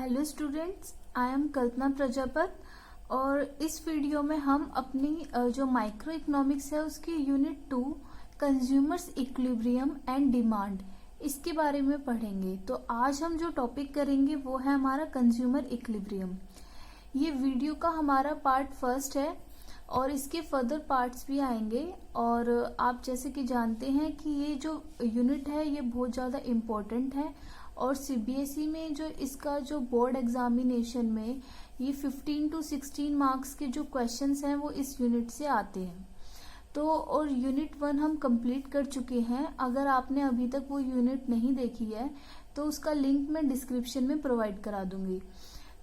Hello students, I am कल्पना प्रजापत और इस video में हम अपनी जो माइक्रो इकोनॉमिक्स है उसकी unit 2 consumers equilibrium and demand इसके बारे में पढ़ेंगे। तो आज हम जो टॉपिक करेंगे वो है हमारा कंज्यूमर इक्विलिब्रियम। ये वीडियो का हमारा पार्ट फर्स्ट है और इसके फर्दर पार्ट्स भी आएंगे। और आप जैसे कि जानते हैं कि ये जो यूनिट है ये बहुत ज़्यादा इम्पोर्टेंट है और सीबीएसई में जो इसका जो बोर्ड एग्जामिनेशन में ये 15 to 16 मार्क्स के जो क्वेश्चंस हैं वो इस यूनिट से आते हैं। तो और यूनिट 1 हम कंप्लीट कर चुके हैं। अगर आपने अभी तक वो यूनिट नहीं देखी है तो उसका लिंक मैं डिस्क्रिप्शन में प्रोवाइड करा दूंगी।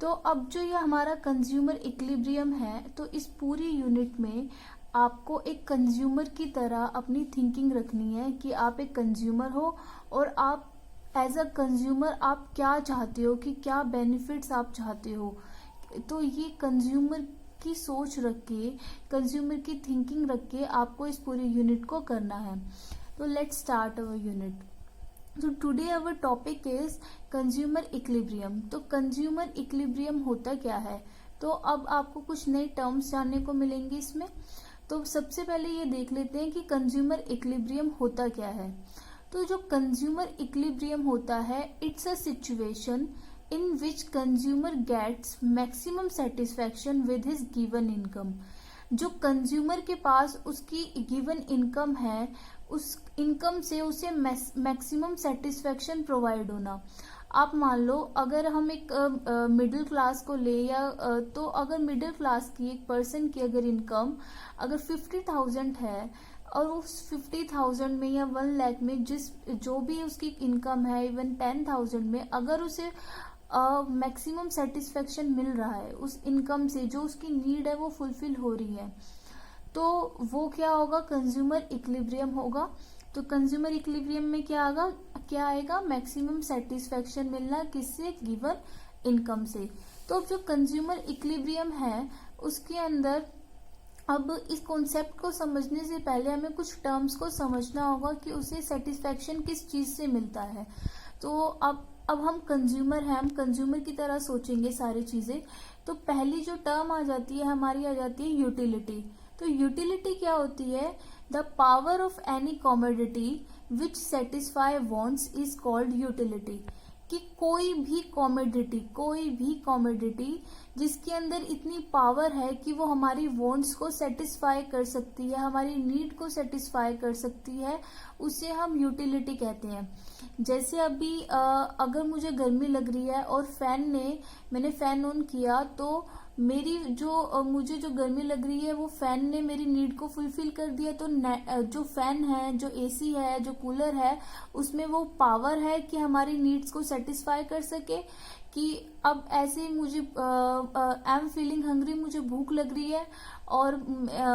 तो अब जो ये हमारा कंज्यूमर इक्विलिब्रियम है तो इस पूरी यूनिट में आपको एक कंज्यूमर की तरह अपनी थिंकिंग रखनी है कि आप एक कंज्यूमर हो और आप एज अ कंज्यूमर आप क्या चाहते हो, कि क्या बेनिफिट्स आप चाहते हो। तो ये कंज्यूमर की सोच रख के, कंज्यूमर की थिंकिंग रख के आपको इस पूरी यूनिट को करना है। तो लेट्स स्टार्ट अवर यूनिट। तो today our topic is consumer equilibrium. तो कंज्यूमर इक्विलिब्रियम होता क्या है, तो अब आपको कुछ नए टर्म्स जानने को मिलेंगे इसमें। तो सबसे पहले ये देख लेते हैं कि कंज्यूमर इक्विलिब्रियम होता क्या है। तो जो कंज्यूमर इक्विलिब्रियम होता है, it's a situation in which consumer gets maximum satisfaction with his given income. जो कंज्यूमर के पास उसकी गिवन इनकम है, उस इनकम से उसे मैक्सिमम सेटिस्फैक्शन प्रोवाइड होना। आप मान लो अगर हम एक मिडिल क्लास को ले या तो अगर मिडिल क्लास की एक पर्सन की अगर इनकम अगर 50,000 है और उस 50,000 में या 1 लाख में जो भी उसकी इनकम है, इवन 10,000 में अगर उसे मैक्सिमम सेटिस्फेक्शन मिल रहा है उस इनकम से, जो उसकी नीड है वो फुलफिल हो रही है, तो वो क्या होगा, कंज्यूमर इक्विलिब्रियम होगा। तो कंज्यूमर इक्विलिब्रियम में क्या आएगा, मैक्सिमम सेटिस्फेक्शन मिलना किससे, गिवन इनकम से। तो अब जो कंज्यूमर इक्विलिब्रियम है उसके अंदर अब इस कॉन्सेप्ट को समझने से पहले हमें कुछ टर्म्स को समझना होगा कि उसे सेटिस्फेक्शन किस चीज से मिलता है। तो अब हम कंज्यूमर हैं, हम कंज्यूमर की तरह सोचेंगे सारी चीजें। तो पहली जो टर्म आ जाती है हमारी, आ जाती है यूटिलिटी। तो यूटिलिटी क्या होती है, the power of any commodity which satisfy wants is called utility. कि कोई भी कॉमोडिटी जिसके अंदर इतनी पावर है कि वो हमारी वांट्स को सेटिस्फाई कर सकती है, हमारी नीड को सेटिस्फाई कर सकती है, उसे हम यूटिलिटी कहते हैं। जैसे अभी अगर मुझे गर्मी लग रही है और मैंने फैन ऑन किया तो मेरी मुझे जो गर्मी लग रही है वो फैन ने मेरी नीड को फुलफिल कर दिया। तो जो फैन है, जो एसी है, जो कूलर है, उसमें वो पावर है कि हमारी नीड्स को सेटिस्फाई कर सके। कि अब ऐसे मुझे आई एम फीलिंग हंग्री, मुझे भूख लग रही है और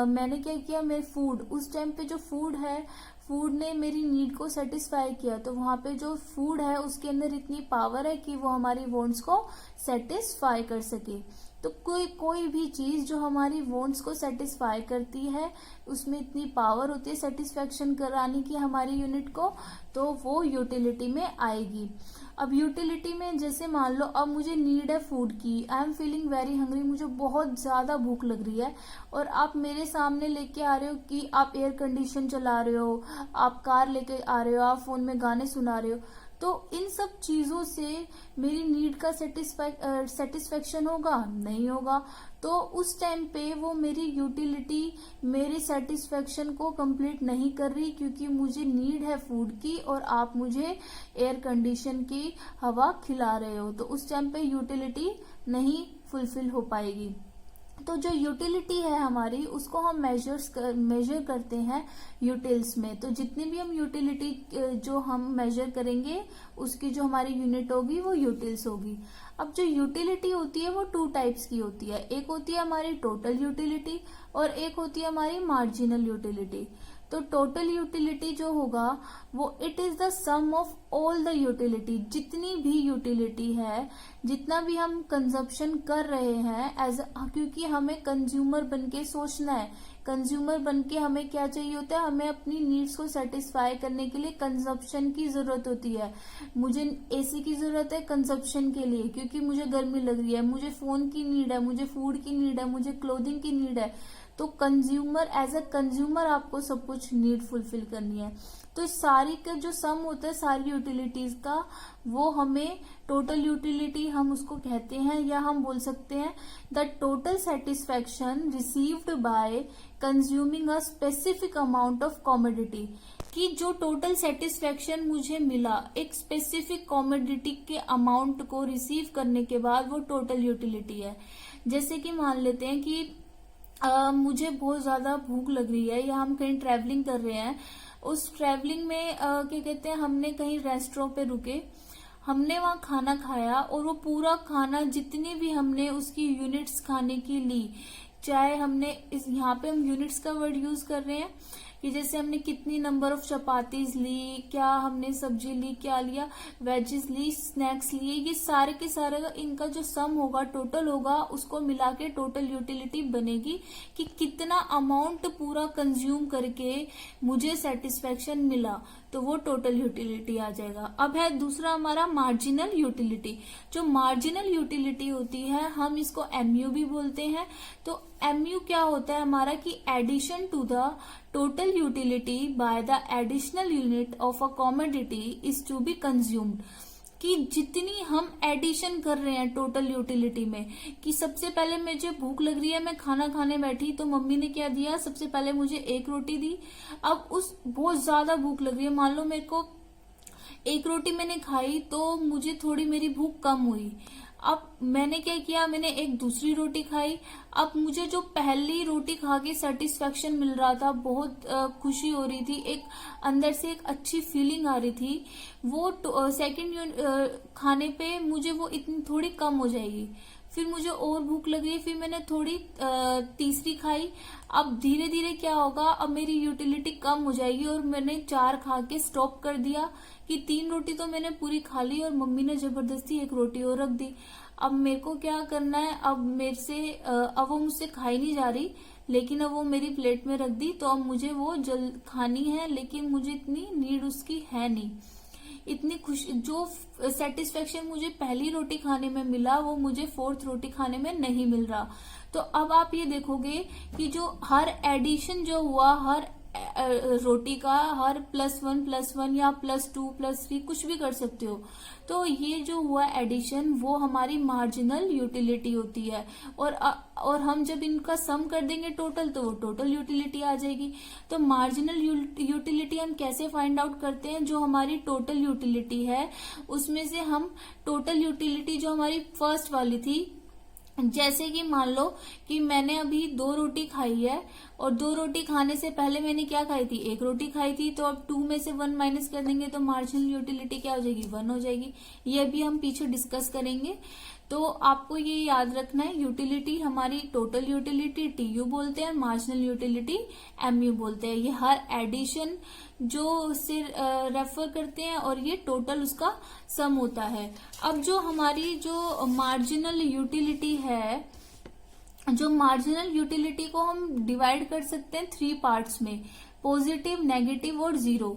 मैंने क्या किया, मेरे उस टाइम पे जो फूड ने मेरी नीड को सेटिस्फाई किया। तो वहां पे जो फूड है उसके अंदर इतनी पावर है कि वो हमारी वांट्स को सेटिस्फाई कर सके। तो कोई भी चीज जो हमारी वांट्स को सेटिस्फाई करती है उसमें इतनी पावर होती है सेटिस्फेक्शन कराने की हमारी यूनिट को, तो वो यूटिलिटी में आएगी। अब यूटिलिटी में जैसे मान लो अब मुझे नीड है फूड की, I am feeling very hungry, मुझे बहुत ज्यादा भूख लग रही है और आप मेरे सामने लेके आ रहे हो कि आप एयर कंडीशन चला रहे हो, आप कार लेके आ रहे हो, आप फोन में गाने सुना रहे हो। तो इन सब चीजों से मेरी नीड का सेटिस्फेक्शन होगा, नहीं होगा। तो उस टाइम पे वो मेरी यूटिलिटी मेरे सेटिस्फेक्शन को कंप्लीट नहीं कर रही, क्योंकि मुझे नीड है फूड की और आप मुझे एयर कंडीशन की हवा खिला रहे हो। तो उस टाइम पे यूटिलिटी नहीं फुलफिल हो पाएगी। तो जो यूटिलिटी है हमारी उसको हम मेजर करते हैं यूटिल्स में। तो जितनी भी हम यूटिलिटी जो हम मेजर करेंगे उसकी जो हमारी यूनिट होगी वो यूटिल्स होगी। अब जो यूटिलिटी होती है वो 2 टाइप्स की होती है, एक होती है हमारी टोटल यूटिलिटी और एक होती है हमारी मार्जिनल यूटिलिटी। तो टोटल यूटिलिटी जो होगा वो it is the sum of all the utility, जितनी भी यूटिलिटी है, जितना भी हम कंजप्शन कर रहे हैं क्योंकि हमें कंज्यूमर बन के सोचना है। कंज्यूमर बन के हमें क्या चाहिए होता है, हमें अपनी नीड्स को सेटिस्फाई करने के लिए कंजप्शन की जरूरत होती है। मुझे एसी की जरूरत है कंजप्शन के लिए क्योंकि मुझे गर्मी लग रही है, मुझे फोन की नीड है, मुझे फूड की नीड है, मुझे क्लोथिंग की नीड है। तो कंज्यूमर एज अ कंज्यूमर आपको सब कुछ नीड फुलफिल करनी है। तो इस सारी का जो सम होता है सारी यूटिलिटीज का, वो हमें टोटल यूटिलिटी हम उसको कहते हैं, या हम बोल सकते हैं the total satisfaction received by consuming a specific amount of commodity, कि जो टोटल सेटिस्फैक्शन मुझे मिला एक स्पेसिफिक कॉमोडिटी के अमाउंट को रिसीव करने के बाद, वो टोटल यूटिलिटी है। जैसे कि मान लेते हैं कि मुझे बहुत ज्यादा भूख लग रही है, या हम कहीं ट्रैवलिंग कर रहे हैं, उस ट्रैवलिंग में क्या कहते हैं, हमने कहीं रेस्टोरेंट पे रुके, हमने वहां खाना खाया और वो पूरा खाना जितनी भी हमने उसकी यूनिट्स खाने की ली, चाहे हमने यहाँ पे हम यूनिट्स का वर्ड यूज कर रहे हैं कि जैसे हमने कितनी नंबर ऑफ चपातीज ली, क्या हमने सब्जी ली, क्या लिया, वेजेस ली, स्नैक्स लिए, ये सारे के सारे इनका जो सम होगा, टोटल होगा, उसको मिला के टोटल यूटिलिटी बनेगी कि कितना अमाउंट पूरा कंज्यूम करके मुझे सेटिस्फेक्शन मिला, तो वो टोटल यूटिलिटी आ जाएगा। अब है दूसरा हमारा मार्जिनल यूटिलिटी। जो मार्जिनल यूटिलिटी होती है हम इसको एमयू भी बोलते हैं। तो एमयू क्या होता है हमारा कि addition to the total utility by the additional unit of a commodity is to be consumed, कि जितनी हम एडिशन कर रहे हैं टोटल यूटिलिटी में, कि सबसे पहले मुझे भूख लग रही है, मैं खाना खाने बैठी तो मम्मी ने क्या दिया, सबसे पहले मुझे एक रोटी दी। अब उस बहुत ज्यादा भूख लग रही है, मान लो मेरे को एक रोटी मैंने खाई तो मुझे थोड़ी मेरी भूख कम हुई। अब मैंने क्या किया, मैंने एक दूसरी रोटी खाई। अब मुझे जो पहली रोटी खा के सेटिस्फेक्शन मिल रहा था, बहुत खुशी हो रही थी, एक अंदर से एक अच्छी फीलिंग आ रही थी, वो सेकंड खाने पे मुझे वो इतनी थोड़ी कम हो जाएगी। फिर मुझे और भूख लगी, फिर मैंने थोड़ी तीसरी खाई। अब धीरे धीरे क्या होगा, अब मेरी यूटिलिटी कम हो जाएगी और मैंने 4 खा के स्टॉप कर दिया कि 3 रोटी तो मैंने पूरी खा ली और मम्मी ने जबरदस्ती एक रोटी और रख दी। अब मेरे को क्या करना है, अब मेरे से अब वो मुझसे खाई नहीं जा रही, लेकिन अब वो मेरी प्लेट में रख दी, तो अब मुझे वो जल्द खानी है, लेकिन मुझे इतनी नीड उसकी है नहीं। इतनी खुशी जो सेटिस्फेक्शन मुझे पहली रोटी खाने में मिला, वो मुझे 4th रोटी खाने में नहीं मिल रहा। तो अब आप ये देखोगे कि जो हर एडिशन जो हुआ, हर रोटी का, हर +1+1 या +2 +3 कुछ भी कर सकते हो, तो ये जो हुआ एडिशन, वो हमारी मार्जिनल यूटिलिटी होती है। और हम जब इनका सम कर देंगे टोटल, तो वो टोटल यूटिलिटी आ जाएगी। तो मार्जिनल यूटिलिटी हम कैसे फाइंड आउट करते हैं, जो हमारी टोटल यूटिलिटी है उसमें से हम टोटल यूटिलिटी जो हमारी फर्स्ट वाली थी, जैसे कि मान लो कि मैंने अभी 2 रोटी खाई है, और 2 रोटी खाने से पहले मैंने क्या खाई थी, 1 रोटी खाई थी, तो अब 2 में से 1 माइनस कर देंगे तो मार्जिनल यूटिलिटी क्या हो जाएगी, 1 हो जाएगी। ये भी हम पीछे डिस्कस करेंगे। तो आपको ये याद रखना है, यूटिलिटी हमारी टोटल यूटिलिटी टीयू बोलते हैं, मार्जिनल यूटिलिटी एमयू बोलते हैं। ये हर एडिशन जो उससे रेफर करते हैं, और ये टोटल उसका सम होता है। अब जो हमारी जो मार्जिनल यूटिलिटी है, जो मार्जिनल यूटिलिटी को हम डिवाइड कर सकते हैं 3 पार्ट्स में, पॉजिटिव, नेगेटिव और 0।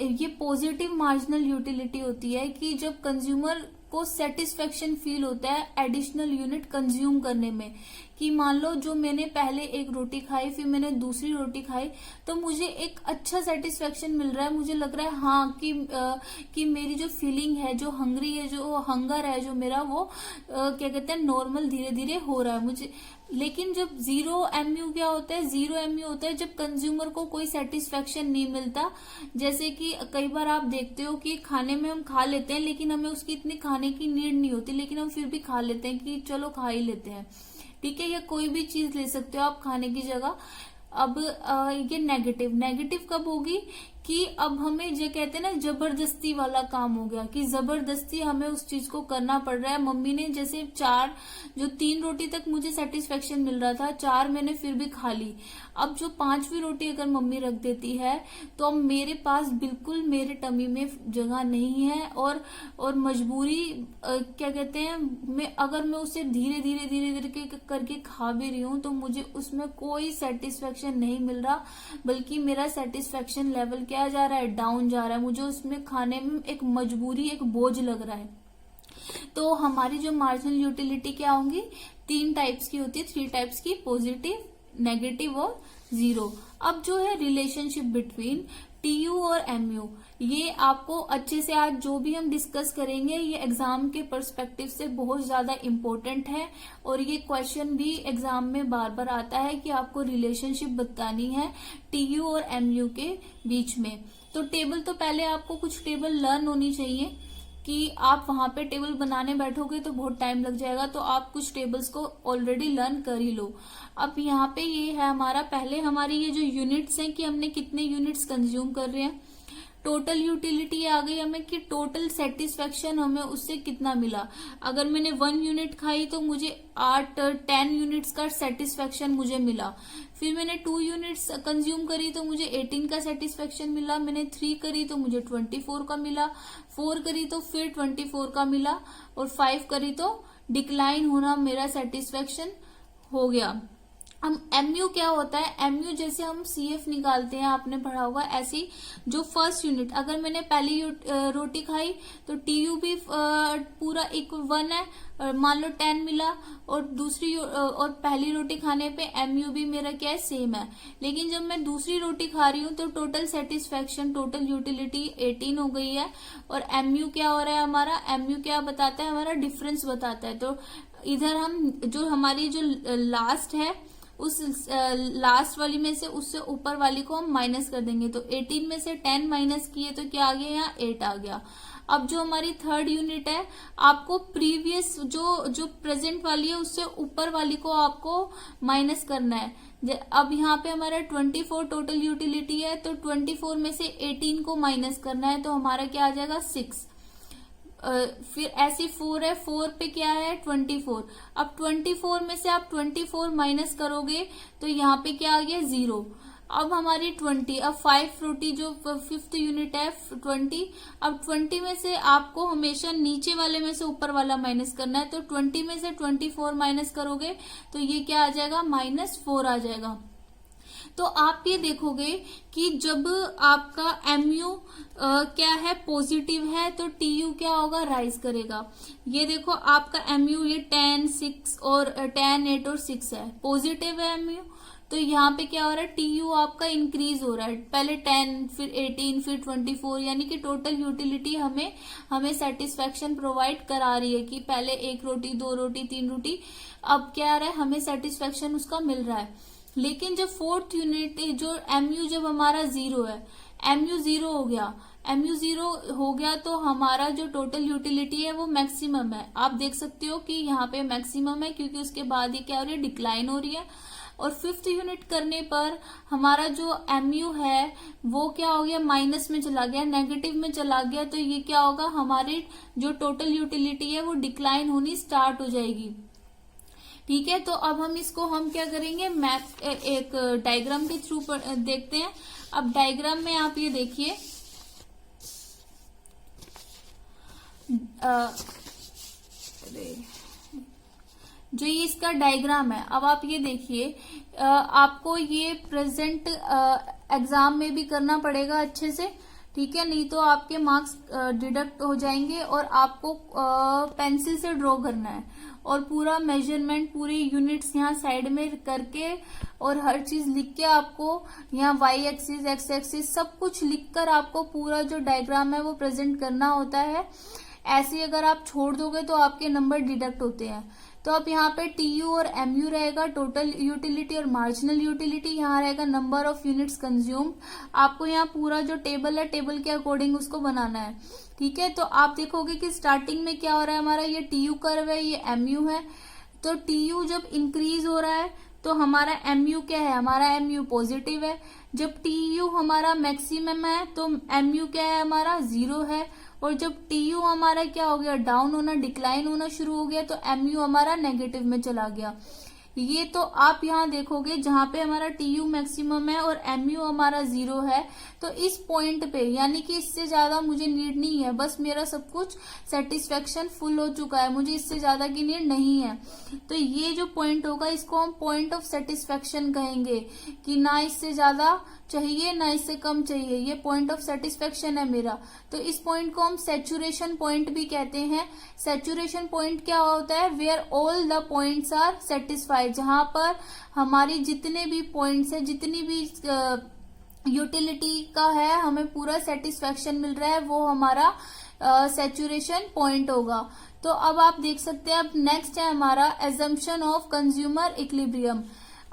ये पॉजिटिव मार्जिनल यूटिलिटी होती है कि जब कंज्यूमर को सेटिस्फेक्शन फील होता है एडिशनल यूनिट कंज्यूम करने में, कि मान लो जो मैंने पहले एक रोटी खाई, फिर मैंने दूसरी रोटी खाई, तो मुझे एक अच्छा सेटिस्फेक्शन मिल रहा है, मुझे लग रहा है हाँ कि मेरी जो फीलिंग है, जो हंगरी है, जो हंगर है जो मेरा, वो क्या कहते हैं नॉर्मल धीरे धीरे हो रहा है मुझे। लेकिन जब 0 एमयू क्या होता है, 0 एमयू होता है जब कंज्यूमर को कोई सेटिस्फेक्शन नहीं मिलता। जैसे कि कई बार आप देखते हो कि खाने में हम खा लेते हैं, लेकिन हमें उसकी इतनी खाने की नीड नहीं होती, लेकिन हम फिर भी खा लेते हैं कि चलो खा ही लेते हैं, ठीक है। या कोई भी चीज ले सकते हो आप खाने की जगह। अब ये नेगेटिव कब होगी कि अब हमें जो कहते हैं ना जबरदस्ती वाला काम हो गया, कि जबरदस्ती हमें उस चीज को करना पड़ रहा है। मम्मी ने जैसे 3 रोटी तक मुझे सेटिस्फेक्शन मिल रहा था, 4 मैंने फिर भी खा ली। अब जो 5वीं रोटी अगर मम्मी रख देती है तो अब मेरे पास बिल्कुल मेरे टमी में जगह नहीं है, और मजबूरी क्या कहते हैं, अगर मैं उसे धीरे धीरे धीरे धीरे करके खा भी रही हूँ तो मुझे उसमें कोई सेटिस्फेक्शन नहीं मिल रहा, बल्कि मेरा सेटिस्फेक्शन लेवल क्या जा रहा है, डाउन जा रहा है। मुझे उसमें खाने में एक मजबूरी, एक बोझ लग रहा है। तो हमारी जो मार्जिनल यूटिलिटी क्या होंगी, 3 टाइप्स की होती है, 3 टाइप्स की, पॉजिटिव, नेगेटिव और जीरो। अब जो है रिलेशनशिप बिटवीन टीयू और एमयू, ये आपको अच्छे से आज जो भी हम डिस्कस करेंगे ये एग्जाम के पर्सपेक्टिव से बहुत ज्यादा इम्पोर्टेंट है, और ये क्वेश्चन भी एग्जाम में बार बार आता है कि आपको रिलेशनशिप बतानी है टीयू और एमयू के बीच में। तो टेबल तो पहले आपको कुछ टेबल लर्न होनी चाहिए, कि आप वहां पे टेबल बनाने बैठोगे तो बहुत टाइम लग जाएगा, तो आप कुछ टेबल्स को ऑलरेडी लर्न कर ही लो। अब यहाँ पे ये है हमारा, पहले हमारी ये जो यूनिट्स हैं कि हमने कितने यूनिट्स कंज्यूम कर रहे हैं। टोटल यूटिलिटी आ गई हमें कि टोटल सेटिस्फेक्शन हमें उससे कितना मिला। अगर मैंने 1 यूनिट खाई तो मुझे 10 यूनिट्स का सेटिस्फेक्शन मुझे मिला। फिर मैंने 2 यूनिट्स कंज्यूम करी तो मुझे 18 का सेटिस्फेक्शन मिला। मैंने 3 करी तो मुझे 24 का मिला। 4 करी तो फिर 24 का मिला, और 5 करी तो डिक्लाइन होना मेरा सेटिस्फेक्शन हो गया। हम एमयू क्या होता है, एमयू जैसे हम सीएफ निकालते हैं, आपने पढ़ा होगा, ऐसी जो फर्स्ट यूनिट, अगर मैंने पहली रोटी खाई तो टीयू भी पूरा इक्वल 1 है, मान लो 10 मिला, और दूसरी और पहली रोटी खाने पे एमयू भी मेरा क्या है, सेम है। लेकिन जब मैं दूसरी रोटी खा रही हूँ तो टोटल सेटिस्फेक्शन, टोटल यूटिलिटी 18 हो गई है, और एमयू क्या हो रहा है हमारा, एमयू क्या बताता है, हमारा डिफरेंस बताता है। तो इधर हम जो हमारी जो लास्ट है उस लास्ट वाली में से उससे ऊपर वाली को हम माइनस कर देंगे, तो 18 में से 10 माइनस किए तो क्या आ गया, यहाँ 8 आ गया। अब जो हमारी थर्ड यूनिट है, आपको प्रीवियस जो प्रेजेंट वाली है उससे ऊपर वाली को आपको माइनस करना है। अब यहाँ पे हमारा 24 टोटल यूटिलिटी है, तो 24 में से 18 को माइनस करना है, तो हमारा क्या आ जाएगा, 6। फिर ऐसी 4 है, 4 पे क्या है, 24। अब 24 में से आप 24 माइनस करोगे तो यहाँ पे क्या आ गया, 0। अब हमारी 20, अब 5 रोटी जो 5th यूनिट है 20, अब 20 में से आपको हमेशा नीचे वाले में से ऊपर वाला माइनस करना है, तो 20 में से 24 माइनस करोगे तो ये क्या आ जाएगा, -4 आ जाएगा। तो आप ये देखोगे कि जब आपका एमयू क्या है, पॉजिटिव है, तो टीयू क्या होगा, राइज करेगा। ये देखो आपका एमयू ये 10, 6 और 10, 8 और 6 है, पॉजिटिव है एमयू, तो यहाँ पे क्या हो रहा है, टीयू आपका इंक्रीज हो रहा है, पहले 10 फिर 18 फिर 24, यानी कि टोटल यूटिलिटी हमें सेटिस्फेक्शन प्रोवाइड करा रही है, कि पहले 1 रोटी 2 रोटी 3 रोटी, अब क्या आ रहा है, हमें सेटिस्फेक्शन उसका मिल रहा है। लेकिन जब 4th यूनिट जो एमयू जब हमारा 0 है, एमयू 0 हो गया, एमयू 0 हो गया तो हमारा जो टोटल यूटिलिटी है वो मैक्सिमम है। आप देख सकते हो कि यहाँ पे मैक्सिमम है, क्योंकि उसके बाद ये क्या हो रही है, डिक्लाइन हो रही है। और 5th यूनिट करने पर हमारा जो एमयू है वो क्या हो गया, माइनस में चला गया, नेगेटिव में चला गया, तो ये क्या होगा, हमारी जो टोटल यूटिलिटी है वो डिक्लाइन होनी स्टार्ट हो जाएगी। ठीक है, तो अब हम क्या करेंगे, मैप एक डायग्राम के थ्रू देखते हैं। अब डायग्राम में आप ये देखिए, जो ये इसका डायग्राम है, अब आप ये देखिए, आपको ये प्रेजेंट एग्जाम में भी करना पड़ेगा अच्छे से, ठीक है, नहीं तो आपके मार्क्स डिडक्ट हो जाएंगे। और आपको पेंसिल से ड्रॉ करना है, और पूरा मेजरमेंट, पूरी यूनिट्स यहाँ साइड में करके, और हर चीज लिख के आपको यहाँ वाई एक्सिस, एक्स एक्सिस सब कुछ लिखकर आपको पूरा जो डायग्राम है वो प्रेजेंट करना होता है। ऐसे अगर आप छोड़ दोगे तो आपके नंबर डिडक्ट होते हैं। तो अब यहाँ पे टीयू और एमयू रहेगा, टोटल यूटिलिटी और मार्जिनल यूटिलिटी, यहाँ रहेगा नंबर ऑफ यूनिट्स कंज्यूम्ड। आपको यहाँ पूरा जो टेबल है, टेबल के अकॉर्डिंग उसको बनाना है, ठीक है। तो आप देखोगे कि स्टार्टिंग में क्या हो रहा है, हमारा ये टीयू कर्व है, ये एमयू है। तो टीयू जब इंक्रीज हो रहा है तो हमारा MU क्या है, हमारा MU पॉजिटिव है। जब TU हमारा मैक्सिमम है तो MU क्या है, हमारा 0 है। और जब TU हमारा क्या हो गया, डाउन होना, डिक्लाइन होना शुरू हो गया, तो MU हमारा नेगेटिव में चला गया। ये तो आप यहाँ देखोगे जहां पे हमारा TU मैक्सिमम है और MU हमारा 0 है, तो इस पॉइंट पे, यानी कि इससे ज्यादा मुझे नीड नहीं है, बस मेरा सब कुछ सेटिस्फेक्शन फुल हो चुका है, मुझे इससे ज्यादा की नीड नहीं है। तो ये जो पॉइंट होगा इसको हम पॉइंट ऑफ सेटिस्फेक्शन कहेंगे, कि ना इससे ज्यादा चाहिए ना इससे कम चाहिए, ये पॉइंट ऑफ सेटिस्फेक्शन है मेरा। तो इस पॉइंट को हम सैचुरेशन पॉइंट भी कहते हैं। सैचुरेशन पॉइंट क्या होता है, where all the points are satisfied, जहां पर हमारी जितने भी पॉइंट्स है, जितनी भी यूटिलिटी का है, हमें पूरा सेटिस्फेक्शन मिल रहा है, वो हमारा सैचुरेशन पॉइंट होगा। तो अब आप देख सकते हैं, अब नेक्स्ट है हमारा एजम्पशन ऑफ कंज्यूमर इक्विलिब्रियम।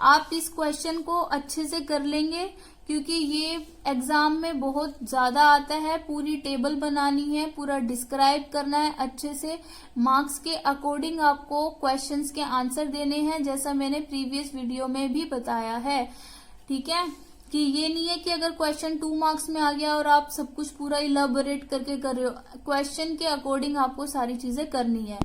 आप इस क्वेश्चन को अच्छे से कर लेंगे क्योंकि ये एग्जाम में बहुत ज्यादा आता है। पूरी टेबल बनानी है, पूरा डिस्क्राइब करना है अच्छे से, मार्क्स के अकॉर्डिंग आपको क्वेश्चंस के आंसर देने हैं, जैसा मैंने प्रीवियस वीडियो में भी बताया है। ठीक है, कि ये नहीं है कि अगर क्वेश्चन 2 मार्क्स में आ गया और आप सब कुछ पूरा इलाबोरेट करके कर रहे हो, क्वेश्चन के अकॉर्डिंग आपको सारी चीजें करनी है।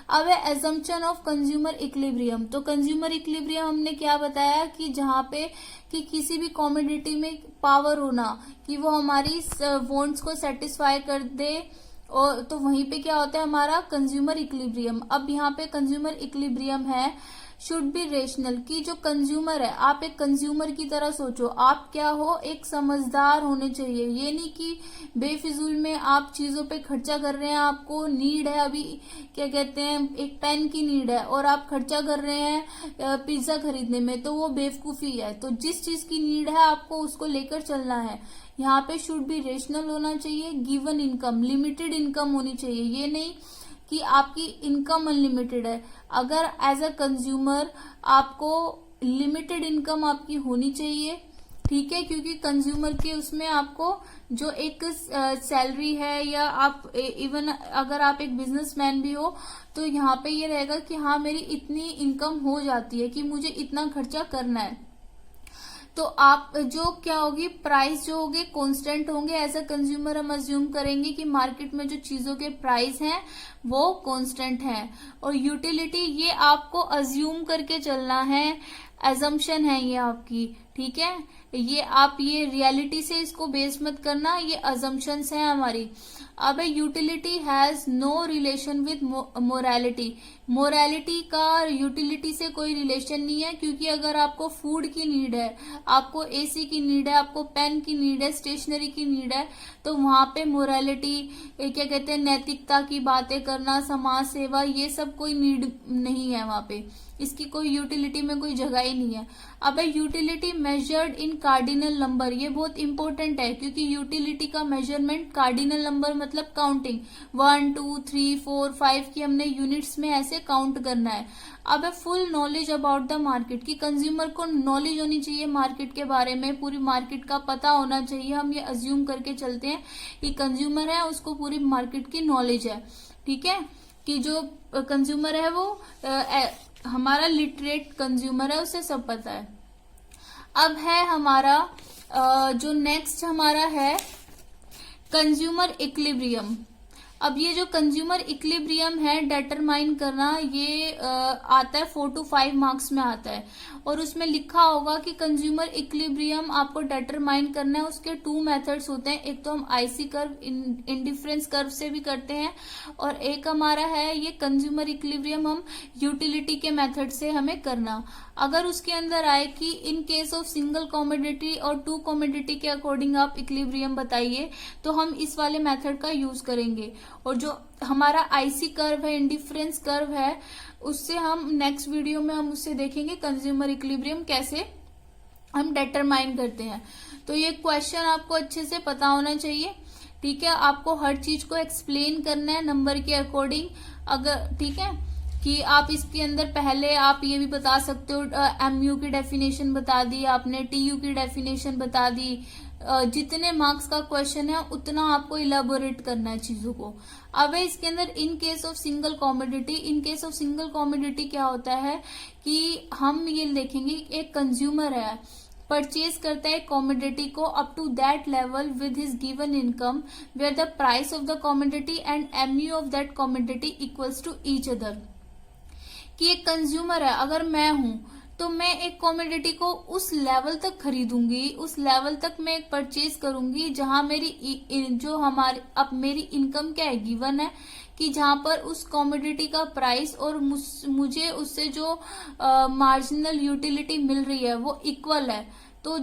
अब है एजम्पशन ऑफ कंज्यूमर इक्विलिब्रियम। तो कंज्यूमर इक्विलिब्रियम हमने क्या बताया, कि जहां पे कि किसी भी कमोडिटी में पावर होना, कि वो हमारी वांट्स को सेटिस्फाई कर दे, और तो वहीं पे क्या होता है हमारा कंज्यूमर इक्विलिब्रियम। अब यहाँ पे कंज्यूमर इक्विलिब्रियम है शुड बी रेशनल, की जो कंज्यूमर है, आप एक कंज्यूमर की तरह सोचो, आप क्या हो, एक समझदार होने चाहिए। ये नहीं कि बेफिजूल में आप चीजों पे खर्चा कर रहे हैं, आपको नीड है, अभी क्या कहते हैं, एक पेन की नीड है और आप खर्चा कर रहे हैं पिज्जा खरीदने में, तो वो बेवकूफी है। तो जिस चीज की नीड है आपको उसको लेकर चलना है। यहाँ पे शुड बी रेशनल होना चाहिए। गिवन इनकम, लिमिटेड इनकम होनी चाहिए, ये नहीं कि आपकी इनकम अनलिमिटेड है। अगर एज अ कंज्यूमर आपको लिमिटेड इनकम आपकी होनी चाहिए, ठीक है, क्योंकि कंज्यूमर के उसमें आपको जो एक सैलरी है, या आप इवन अगर आप एक बिजनेसमैन भी हो, तो यहाँ पे ये रहेगा कि हाँ मेरी इतनी इनकम हो जाती है कि मुझे इतना खर्चा करना है। तो आप जो क्या होगी, प्राइस जो होंगे कांस्टेंट होंगे। एज अ कंज्यूमर हम अज्यूम करेंगे कि मार्केट में जो चीजों के प्राइस हैं वो कांस्टेंट हैं। और यूटिलिटी ये आपको अज्यूम करके चलना है, एजम्पशन है ये आपकी, ठीक है। ये रियलिटी से इसको बेस मत करना, ये अजम्पशंस हैं हमारी। अब utility has no relation with morality. Morality का यूटिलिटी से कोई रिलेशन नहीं है, क्योंकि अगर आपको फूड की नीड है, आपको एसी की नीड है, आपको पेन की नीड है, स्टेशनरी की नीड है, तो वहां पे मोरालिटी, क्या कहते हैं, नैतिकता की बातें करना, समाज सेवा, ये सब कोई नीड नहीं है वहां पे, इसकी कोई यूटिलिटी में कोई जगह ही नहीं है। अब utility measured in cardinal number, ये बहुत इंपॉर्टेंट है, क्योंकि यूटिलिटी का मेजरमेंट कार्डिनल नंबर मतलब काउंटिंग, 1 2 3 4 5 की हमने यूनिट्स में ऐसे काउंट करना है। अब full knowledge about the market, की कंज्यूमर को नॉलेज होनी चाहिए मार्केट के बारे में, पूरी मार्केट का पता होना चाहिए। हम ये अज्यूम करके चलते हैं कि कंज्यूमर है उसको पूरी मार्केट की नॉलेज है, ठीक है, कि जो कंज्यूमर है वो हमारा लिटरेट कंज्यूमर है, उसे सब पता है। अब है हमारा जो नेक्स्ट हमारा है कंज्यूमर इक्विलिब्रियम। अब ये जो कंज्यूमर इक्विलिब्रियम है डिटरमाइन करना, ये आता है 4 to 5 मार्क्स में आता है, और उसमें लिखा होगा कि कंज्यूमर इक्विलिब्रियम आपको डिटरमाइन करना है। उसके 2 मेथड्स होते हैं, एक तो हम आईसी कर्व, इंडिफरेंस कर्व से भी करते हैं, और एक हमारा है ये कंज्यूमर इक्विलिब्रियम हम यूटिलिटी के मेथड से हमें करना। अगर उसके अंदर आए कि in case of single commodity और 2 कमोडिटी के अकॉर्डिंग आप इक्विलिब्रियम बताइए, तो हम इस वाले मेथड का यूज करेंगे। और जो हमारा आईसी कर्व है, इंडिफरेंस कर्व है, उससे हम नेक्स्ट वीडियो में हम उससे देखेंगे कंज्यूमर इक्विलिब्रियम कैसे हम डिटरमाइन करते हैं। तो ये क्वेश्चन आपको अच्छे से पता होना चाहिए, ठीक है। आपको हर चीज को एक्सप्लेन करना है नंबर के अकॉर्डिंग, अगर ठीक है, कि आप इसके अंदर पहले आप ये भी बता सकते हो, एमयू की डेफिनेशन बता दी आपने, टीयू की डेफिनेशन बता दी। जितने मार्क्स का क्वेश्चन है उतना आपको इलेबोरेट करना है चीजों को। अब है इसके अंदर in case of single commodity, in case of single commodity क्या होता है कि हम ये देखेंगे एक कंज्यूमर है, परचेज करता है कॉमोडिटी को up to that level with his given income where the price of the commodity and MU of that commodity equals to each other. कि एक कंज्यूमर है, अगर मैं हूं तो मैं एक कॉमोडिटी को उस लेवल तक खरीदूंगी, उस लेवल तक मैं परचेज करूंगी जहां मेरी जो हमारी अब मेरी इनकम क्या है गिवन है, कि जहां पर उस कॉमोडिटी का प्राइस और मुझे उससे जो मार्जिनल यूटिलिटी मिल रही है वो इक्वल है। तो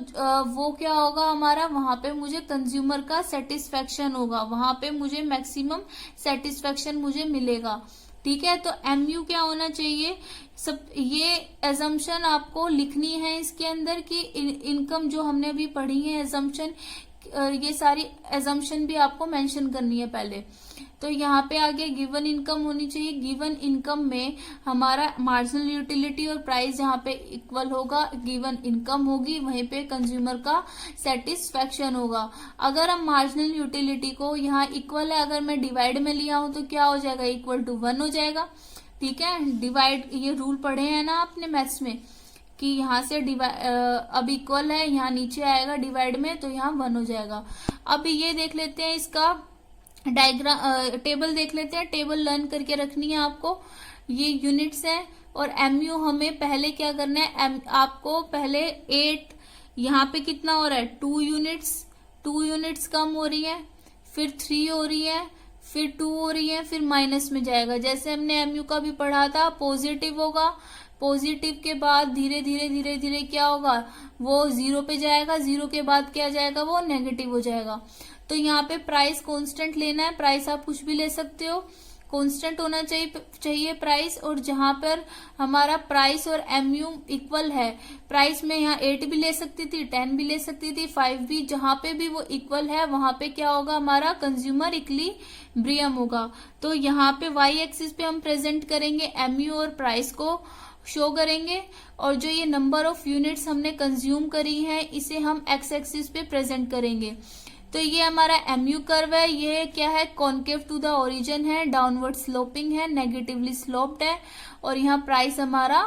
वो क्या होगा हमारा, वहां पे मुझे कंज्यूमर का सेटिस्फेक्शन होगा, वहां पे मुझे मैक्सिमम सेटिस्फेक्शन मुझे मिलेगा। ठीक है, तो एमयू क्या होना चाहिए, सब ये एजम्पशन आपको लिखनी है इसके अंदर कि इनकम जो हमने अभी पढ़ी है एजम्पशन, ये सारी एजम्पशन भी आपको मेंशन करनी है पहले। तो यहाँ पे आगे गिवन इनकम होनी चाहिए, गिवन इनकम में हमारा मार्जिनल यूटिलिटी और प्राइस जहाँ पे इक्वल होगा, गिवन इनकम होगी, वहीं पे कंज्यूमर का सेटिस्फेक्शन होगा। अगर हम मार्जिनल यूटिलिटी को यहाँ इक्वल है अगर मैं डिवाइड में लिया हूं तो क्या हो जाएगा, इक्वल टू 1 हो जाएगा। ठीक है, डिवाइड ये रूल पढ़े हैं ना आपने मैथ्स में कि यहाँ से अब इक्वल है, यहाँ नीचे आएगा डिवाइड में तो यहाँ 1 हो जाएगा। अब ये देख लेते हैं इसका डायग्राम, टेबल देख लेते हैं, टेबल लर्न करके रखनी है आपको। ये यूनिट्स है और एमयू हमें पहले क्या करना है, आपको पहले 8, यहाँ पे कितना हो रहा है 2 यूनिट्स, 2 यूनिट्स कम हो रही है, फिर 3 हो रही है, फिर 2 हो रही है, फिर माइनस में जाएगा। जैसे हमने एमयू का भी पढ़ा था, पॉजिटिव होगा, पॉजिटिव के बाद धीरे धीरे धीरे धीरे क्या होगा, वो 0 पे जाएगा, 0 के बाद क्या जाएगा, वो नेगेटिव हो जाएगा। तो यहाँ पे प्राइस कांस्टेंट लेना है, प्राइस आप कुछ भी ले सकते हो, कांस्टेंट होना चाहिए प्राइस। और जहां पर हमारा प्राइस और एमयू इक्वल है, प्राइस में यहाँ 8 भी ले सकती थी, 10 भी ले सकती थी, 5 भी, जहां पे भी वो इक्वल है वहां पे क्या होगा, हमारा कंज्यूमर इक्विलिब्रियम होगा। तो यहाँ पे वाई एक्सिस पे हम प्रेजेंट करेंगे एमयू और प्राइस को शो करेंगे, और जो ये नंबर ऑफ यूनिट्स हमने कंज्यूम करी है इसे हम एक्स एक्सिस पे प्रेजेंट करेंगे। तो ये हमारा एमयू कर्व है, ये क्या है, कॉन्केव टू द ओरिजिन है, डाउनवर्ड स्लोपिंग है, नेगेटिवली स्लोप्ड है, और यहाँ प्राइस हमारा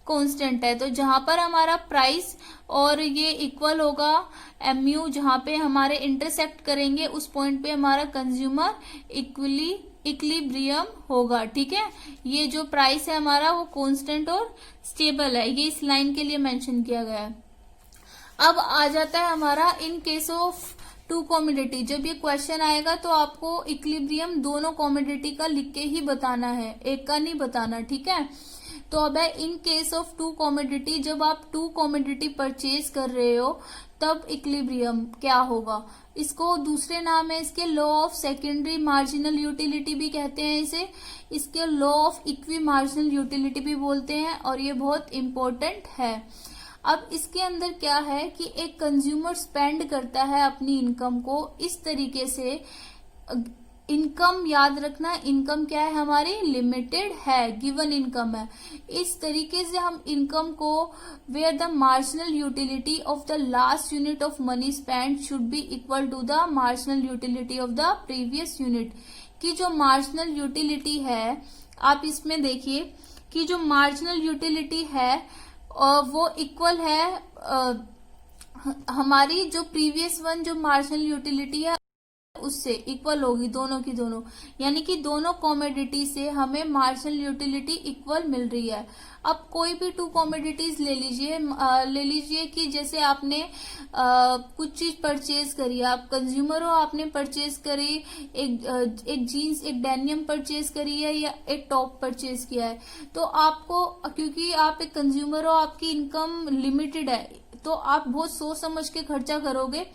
कांस्टेंट है। तो जहां पर हमारा प्राइस और ये इक्वल होगा, एमयू जहां पे हमारे इंटरसेक्ट करेंगे उस पॉइंट पे हमारा कंज्यूमर इक्विलिब्रियम होगा। ठीक है, ये जो प्राइस है हमारा वो कांस्टेंट और स्टेबल है, ये इस लाइन के लिए मेंशन किया गया है। अब आ जाता है हमारा इन केस ऑफ 2 कॉमोडिटी, जब ये क्वेश्चन आएगा तो आपको इक्विलिब्रियम दोनों कॉमोडिटी का लिख के ही बताना है, एक का नहीं बताना। ठीक है, तो अब है इन केस ऑफ 2 कॉमोडिटी, जब आप 2 कॉमोडिटी परचेज कर रहे हो तब इक्विलिब्रियम क्या होगा, इसको दूसरे नाम है इसके law of secondary marginal utility भी कहते हैं इसे, इसके law of equi marginal utility भी बोलते हैं, और ये बहुत इंपॉर्टेंट है। अब इसके अंदर क्या है कि एक कंज्यूमर स्पेंड करता है अपनी इनकम को इस तरीके से, इनकम याद रखना, इनकम क्या है हमारी, लिमिटेड है, गिवन इनकम है। इस तरीके से हम इनकम को where the marginal utility of the last unit of money spend should be equal to the marginal utility of the previous unit, की जो मार्जिनल यूटिलिटी है, आप इसमें देखिए कि जो मार्जिनल यूटिलिटी है वो इक्वल है हमारी जो प्रीवियस वन जो मार्जिनल यूटिलिटी है उससे इक्वल होगी, दोनों की दोनों, यानी कि दोनों कॉमोडिटी से हमें मार्जिनल यूटिलिटी इक्वल मिल रही है। अब कोई भी 2 कॉमोडिटीज ले लीजिए कि जैसे आपने कुछ चीज परचेज करी, आप कंज्यूमर हो, आपने परचेज करी एक जीन्स, एक डेनियम परचेज करी है या एक टॉप परचेज किया है, तो आपको, क्योंकि आप एक कंज्यूमर हो, आपकी इनकम लिमिटेड है, तो आप बहुत सोच समझ के खर्चा करोगे।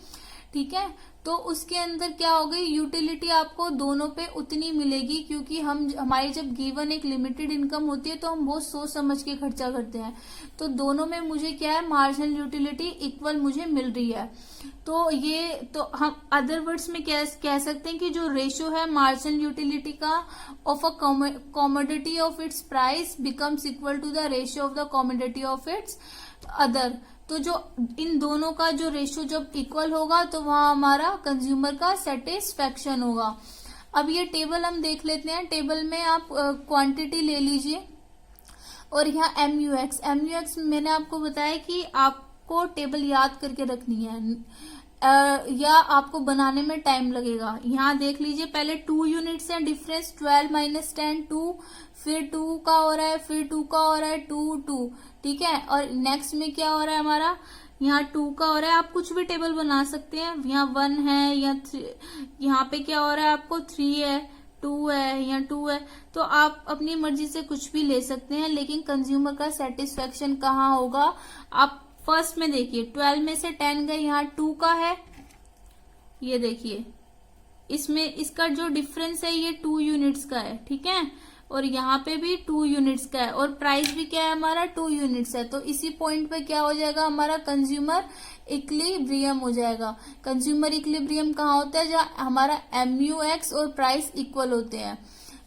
ठीक है। तो उसके अंदर क्या हो गई, यूटिलिटी आपको दोनों पे उतनी मिलेगी, क्योंकि हमारी जब गिवन एक लिमिटेड इनकम होती है तो हम बहुत सोच समझ के खर्चा करते हैं। तो दोनों में मुझे क्या है, मार्जिनल यूटिलिटी इक्वल मुझे मिल रही है। तो ये तो हम अदर वर्ड्स में कह सकते हैं कि जो रेशियो है मार्जिनल यूटिलिटी का of a commodity of its price becomes equal to the ratio of the commodity of its other. तो जो इन दोनों का जो रेशियो जब इक्वल होगा तो वहां हमारा कंज्यूमर का सेटिस्फेक्शन होगा। अब ये टेबल हम देख लेते हैं। टेबल में आप क्वांटिटी ले लीजिए और यहाँ MUX मैंने आपको बताया कि आपको टेबल याद करके रखनी है या आपको बनाने में टाइम लगेगा। यहाँ देख लीजिए, पहले 2 यूनिट्स हैं डिफरेंस, 12 - 10 2, फिर 2 का हो रहा है, फिर 2 का हो रहा है, 2 2, ठीक है। और नेक्स्ट में क्या हो रहा है हमारा, यहाँ 2 का हो रहा है। आप कुछ भी टेबल बना सकते हैं, यहाँ 1 है या 3, यहाँ पे क्या हो रहा है आपको 3 है, 2 है या 2 है। तो आप अपनी मर्जी से कुछ भी ले सकते हैं, लेकिन कंज्यूमर का सेटिस्फेक्शन कहाँ होगा। आप फर्स्ट में देखिए, 12 में से 10 गए, यहाँ 2 का है, ये देखिए इसमें इसका जो डिफरेंस है ये 2 यूनिट्स का है, ठीक है। और यहाँ पे भी 2 यूनिट्स का है और प्राइस भी क्या है हमारा 2 यूनिट्स है। तो इसी पॉइंट पे क्या हो जाएगा हमारा कंज्यूमर इक्विलिब्रियम हो जाएगा। कंज्यूमर इक्विलिब्रियम कहाँ होता है, जहाँ हमारा MUX और प्राइस इक्वल होते हैं।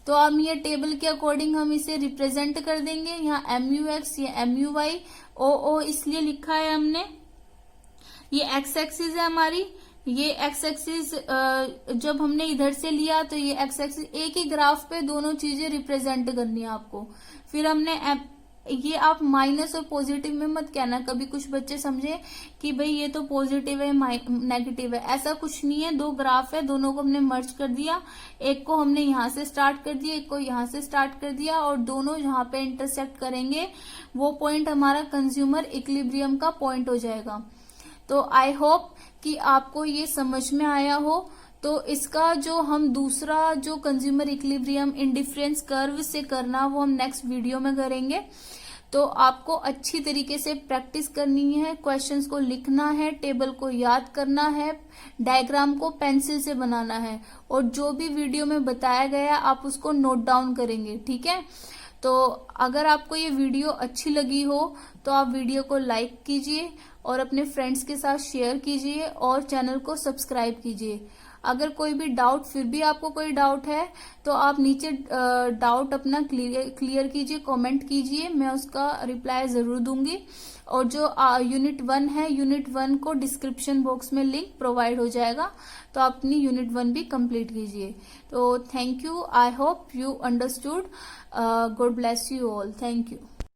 तो हम ये टेबल के अकॉर्डिंग हम इसे रिप्रेजेंट कर देंगे। यहाँ MUX, ये MUY, OO इसलिए लिखा है हमने। ये X एक्सिस है हमारी, ये X एक्सिस जब हमने इधर से लिया तो ये X एक्सिस, एक ही ग्राफ पे दोनों चीजें रिप्रेजेंट करनी है आपको। फिर हमने ये आप माइनस और पॉजिटिव में मत कहना, कभी कुछ बच्चे समझे कि भाई ये तो पॉजिटिव है नेगेटिव है, ऐसा कुछ नहीं है। 2 ग्राफ है, दोनों को हमने मर्ज कर दिया, एक को हमने यहाँ से स्टार्ट कर दिया, एक को यहाँ से स्टार्ट कर दिया, और दोनों जहाँ पे इंटरसेक्ट करेंगे वो पॉइंट हमारा कंज्यूमर इक्विलिब्रियम का पॉइंट हो जाएगा। तो आई होप कि आपको ये समझ में आया हो। तो इसका जो हम दूसरा जो कंज्यूमर इक्विलिब्रियम इंडिफरेंस कर्व से करना वो हम नेक्स्ट वीडियो में करेंगे। तो आपको अच्छी तरीके से प्रैक्टिस करनी है, क्वेश्चंस को लिखना है, टेबल को याद करना है, डायग्राम को पेंसिल से बनाना है, और जो भी वीडियो में बताया गया आप उसको नोट डाउन करेंगे, ठीक है। तो अगर आपको ये वीडियो अच्छी लगी हो तो आप वीडियो को लाइक कीजिए और अपने फ्रेंड्स के साथ शेयर कीजिए और चैनल को सब्सक्राइब कीजिए। अगर कोई भी डाउट, फिर भी आपको कोई डाउट है तो आप नीचे डाउट अपना क्लियर कीजिए, कमेंट कीजिए, मैं उसका रिप्लाई जरूर दूंगी। और जो यूनिट 1 है, यूनिट 1 को डिस्क्रिप्शन बॉक्स में लिंक प्रोवाइड हो जाएगा, तो आप अपनी यूनिट 1 भी कंप्लीट कीजिए। तो thank you, I hope you understood. God bless you all, thank you.